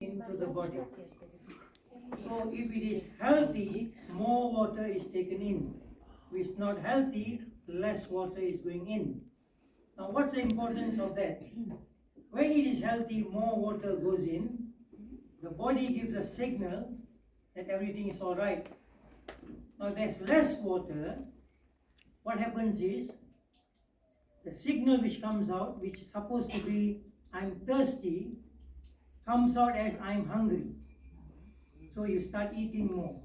into the body. So if it is healthy, more water is taken in. If it's not healthy, less water is going in. Now what's the importance of that? When it is healthy, more water goes in. The body gives a signal that everything is all right. Now there's less water. What happens is, the signal which comes out, which is supposed to be I'm thirsty, comes out as I'm hungry. So you start eating more.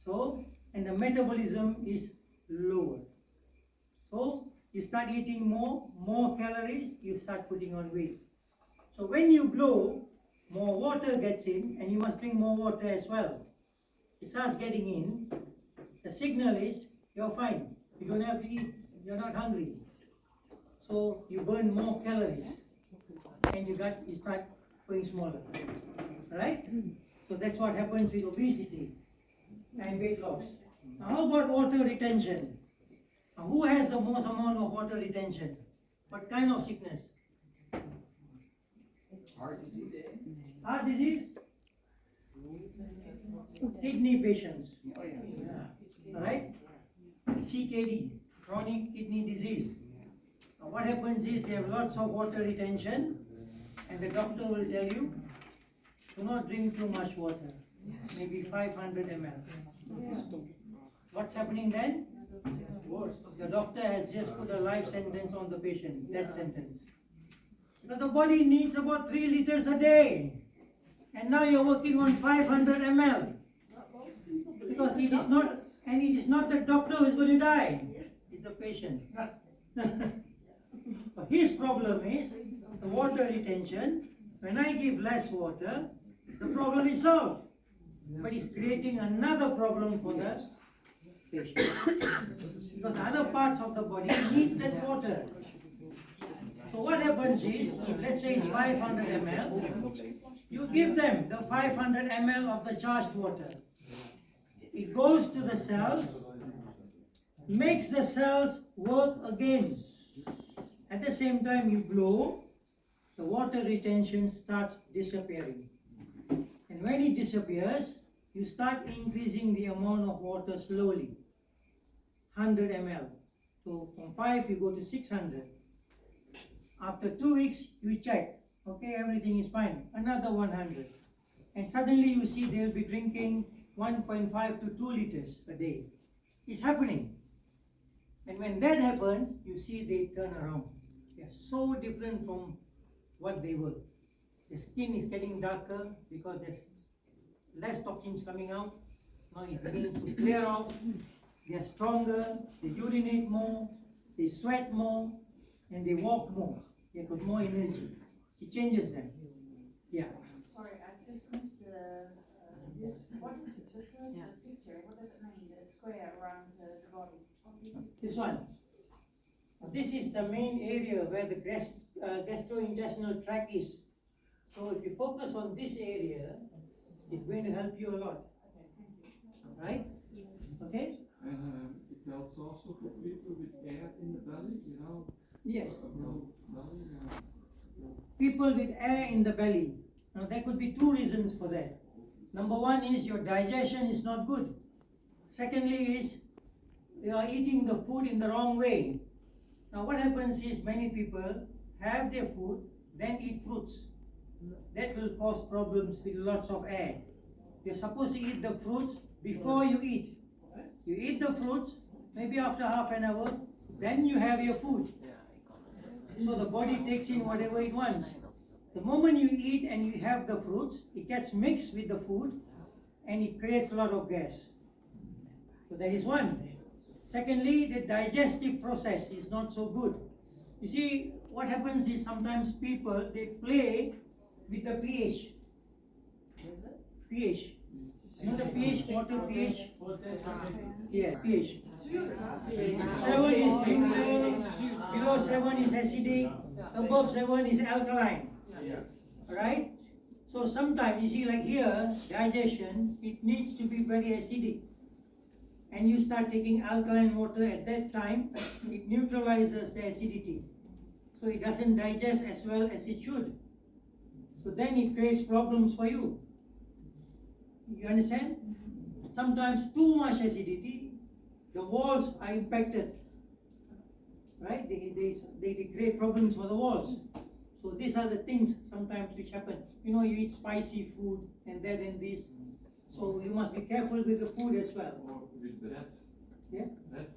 So, and the metabolism is lower. So you start eating more calories, you start putting on weight. So when you blow, more water gets in, and you must drink more water as well. It starts getting in. The signal is you're fine. You don't have to eat. You're not hungry. So you burn more calories, and you start going smaller. Right? So that's what happens with obesity and weight loss. Now how about water retention? Now, who has the most amount of water retention? What kind of sickness? Heart disease. Heart disease? Kidney patients. Oh, yeah. Alright? CKD, chronic kidney disease. Now what happens is they have lots of water retention, and the doctor will tell you, do not drink too much water, maybe 500 ml. What's happening then? The doctor has just put a life sentence on the patient, death sentence. Because the body needs about 3 liters a day, and now you're working on 500 ml. Because it is not the doctor who is going to die, it's the patient. His problem is the water retention. When I give less water, the problem is solved. But it's creating another problem for the patient. Because other parts of the body need that water. So what happens is, if let's say it's 500 ml, you give them the 500 ml of the charged water. It goes to the cells, makes the cells work again. At the same time you blow, the water retention starts disappearing. And when it disappears, you start increasing the amount of water slowly. 100 ml. So from 5 you go to 600. After 2 weeks you check, okay, everything is fine. Another 100. And suddenly you see they'll be drinking 1.5 to 2 liters a day. It's happening. And when that happens, you see they turn around. They are so different from what they were. The skin is getting darker because there's less toxins coming out. Now it begins to clear out. They are stronger, they urinate more, they sweat more, and they walk more. They got more energy. It changes them. Yeah. Sorry, I just missed this. What is the first picture? What does it mean? The square around the body. This one. This is the main area where the gastrointestinal tract is. So if you focus on this area, it's going to help you a lot. Right? Okay? And it helps also for people with air in the belly, you know? Yes. Belly, People with air in the belly. Now there could be 2 reasons for that. Number 1 is your digestion is not good. Secondly is you are eating the food in the wrong way. Now what happens is many people have their food, then eat fruits. That will cause problems with lots of air. You're supposed to eat the fruits before you eat. You eat the fruits, maybe after half an hour, then you have your food. So the body takes in whatever it wants. The moment you eat and you have the fruits, it gets mixed with the food and it creates a lot of gas. So that is one. Secondly, the digestive process is not so good. You see, what happens is sometimes people, they play with the pH. pH. You know the pH, water pH? Yeah, pH. 7 is neutral, below 7 is acidic, above 7 is alkaline. Right? So sometimes, you see like here, digestion, it needs to be very acidic. And you start taking alkaline water at that time, it neutralizes the acidity. So it doesn't digest as well as it should. So So then it creates problems for you. You understand? Sometimes too much acidity, the walls are impacted. Right? They create problems for the walls. So these are the things sometimes which happen. You know, you eat spicy food and that and this. So you must be careful with the food as well. Or with that. Yeah? That